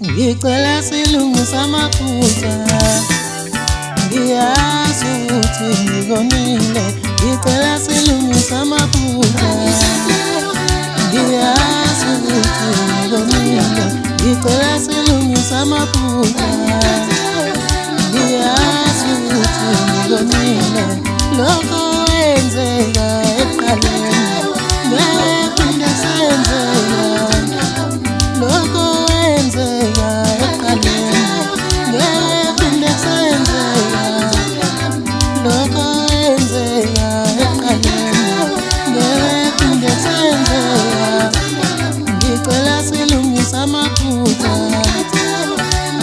ngicela silungise amaphutha. Ngiyazi ukuthi ngikonile, ngicela silungise amaphutha. Ngiyazi ukuthi ngikonile, ngicela silungise amaphutha. Ngiyazi ukuthi ngikonile, lokho wenzeka ekuqaleni ngeke phinde senzeka. Lokho wenzeka ekuqaleni ngeke phinde senzeka. Lokho wenzeka ekuqaleni ngeke phinde senzeka. Ngicela silungise amaphutha.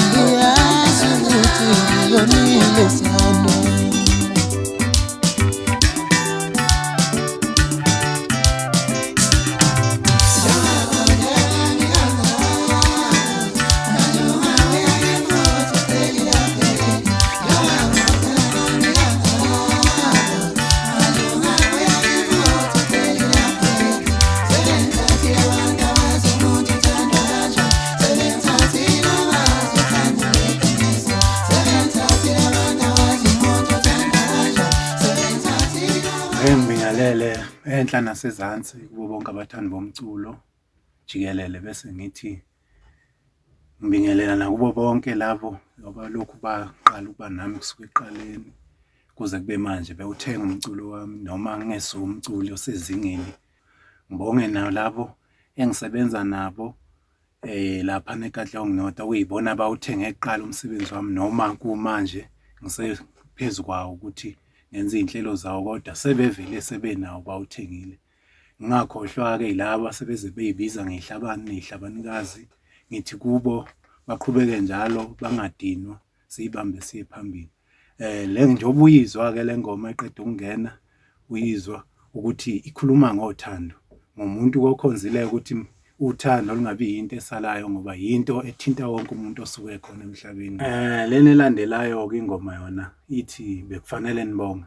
Ngiyazi ukuthi ngikonile sana. Ngibingelele enhla nasezansi kubo bonke abathandi bomculo jikelele, bese ngithi ngibingelela nakubo bonke labo abalokhu baqala ukuba nami kusuka eqaleni kuze kube manje bewuthenga umculo wami noma ngingesiwo umculi osezingeni. Ngibonge nalabo engisebenza nabo lapha eNkatlehong North okuyibona abawuthenge eqala umsebenzi wami noma kumanje ngisephezu kwawo ukuthi ngenza iy'nhlelo zawo, kodwa sebevele sebenawo bawuthengile. Ngingakhohlwa-ke laba sebeze beyibiza ngey'hlabani ney'hlabanikazi, ngithi kubo baqhubeke njalo bangadinwa, siyibambe siye phambili. Njengoba uyizwa-ke le ngoma eqeda ukungena, uyizwa ukuthi ikhuluma ngothando, ngumuntu okhonzileyo ukuthi uthando lungabi yinto esalayo ngoba yinto ethinta wonke umuntu osuke khona emhlabeni. Lena elandelayo-ke ingoma yona ithi bekufanele nibonge.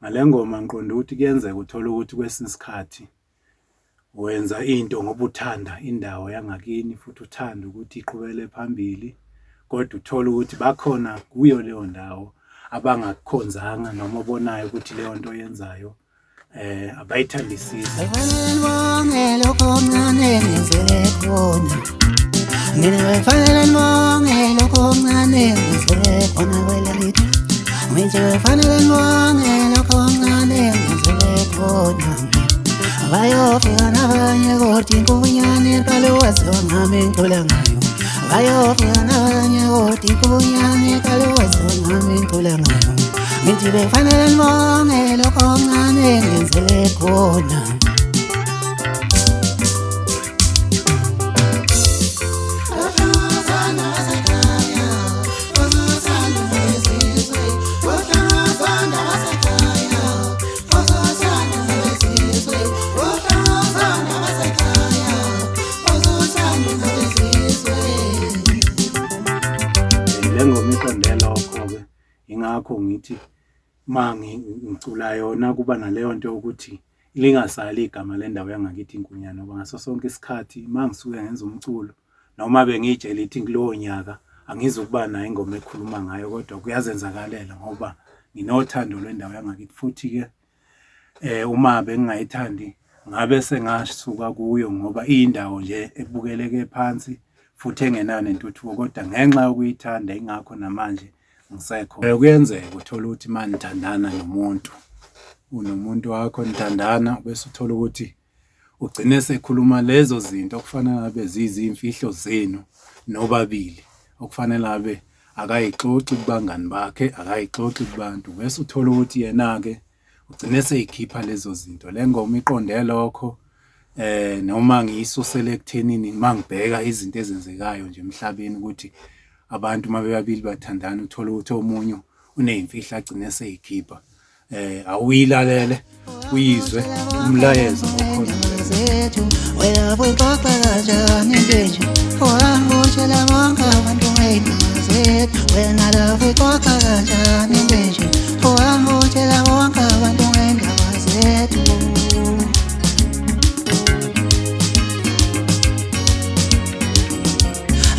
Ngale ngoma ngiqonda ukuthi kuyenzeka uthole ukuthi kwesinye isikhathi wenza into ngoba uthanda indawo yangakini futhi uthanda ukuthi iqhubele phambili, kodwa uthole ukuthi bakhona kuyo leyo ndawo abangakukhonzanga noma obonayo ukuthi leyo nto oyenzayo abayithandisisi. Kufanele nibonge lokho okuncane engenzele khona. Mina kufanele nibonge lokho okuncane engenzele khona kwelakithi. Ngithi kufanele nibonge lokho okuncane engenzele khona. Bayofika nabanye kodwa inkulunyane iqale waziwa ngami engicula ngayo. Bayofika nabanye kodwa inkulunyane iqale waziwa ngami engicula ngayo. Ngithi bekufanele nibonge lokho okuncane engenzele khona. Le ngoma iqonde lokho-ke, ingakho ngithi uma ngicula yona kuba naleyo nto yokuthi lingasali igama lendawo yangakithi iNkunyane, ngoba ngaso sonke isikhathi uma ngisuke ngenza umculo noma bengiyitshela ithi kulowo nyaka angizukuba nayo ingoma ekhuluma ngayo, kodwa kuyazenzakalela ngoba nginothando lwendawo yangakithi. Futhi-ke uma bengingayithandi ngabe sengasuka kuyo ngoba iyindawo nje ebukeleke phansi futhi engenayo nentuthuko, kodwa ngenxa yokuyithanda ingakho namanje ngisekho. Kuyenzeka uthole ukuthi uma nithandana nomuntu, unomuntu wakho nithandana, bese uthola ukuthi ugcine sekhuluma lezo zinto okufanele ngabe ziyizimfihlo zenu nobabili, okufanele ngabe akayixoxi kubangani bakhe, akayixoxi kubantu, bese uthola ukuthi yena-ke ugcine seyikhipha lezo zinto. Le ngoma iqonde lokho, noma ngiyisusele ekuthenini uma ngibheka izinto ezenzekayo nje emhlabeni ukuthi abantu uma bebabili bathandana uthola ukuthi omunye uney'mfihlo agcine seyikhipha. Awuyilalele uyizwe umlayezo okhona. Wena buyixoxa kanjani nje? Owangutshela bonke abantu ngey'ndaba zethu. Wena la buyixoxa kanjani nje? Owangutshela bonke abantu ngey'ndaba zethu.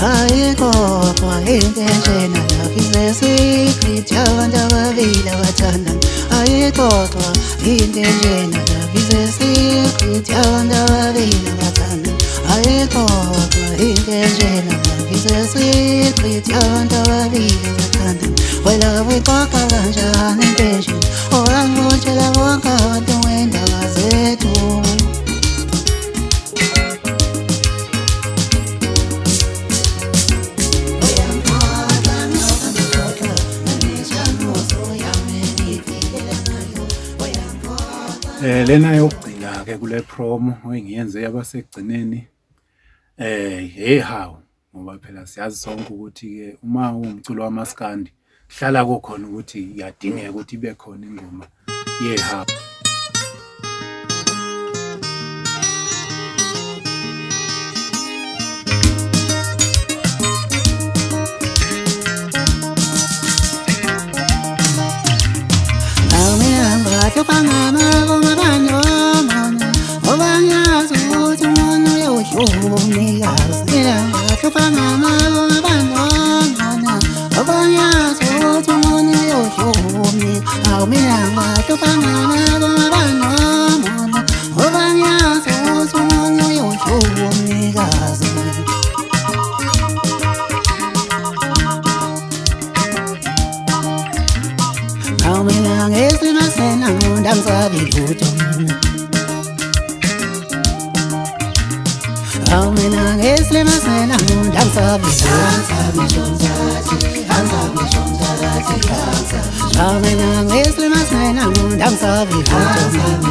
ayikhohlwa into enjena love is a secret yabantu ababili abathandana ayikhohlwa into enjena love is a secret yabantu ababili abathandana ayikhohlwa into enjena love is a secret yabantu ababili abathandana wela wiqoqa kanjani into enjena owangutshela bonke abantu ngendaba zethu Lena yokugcina ke kule promo engiyenze yabasekugcineni hawu ngoba phela siyazi sonke ukuthi ke uma umculo wamaskandi hlala kukhona ukuthi iyadingeka ukuthi ibe khona ingoma yehawu.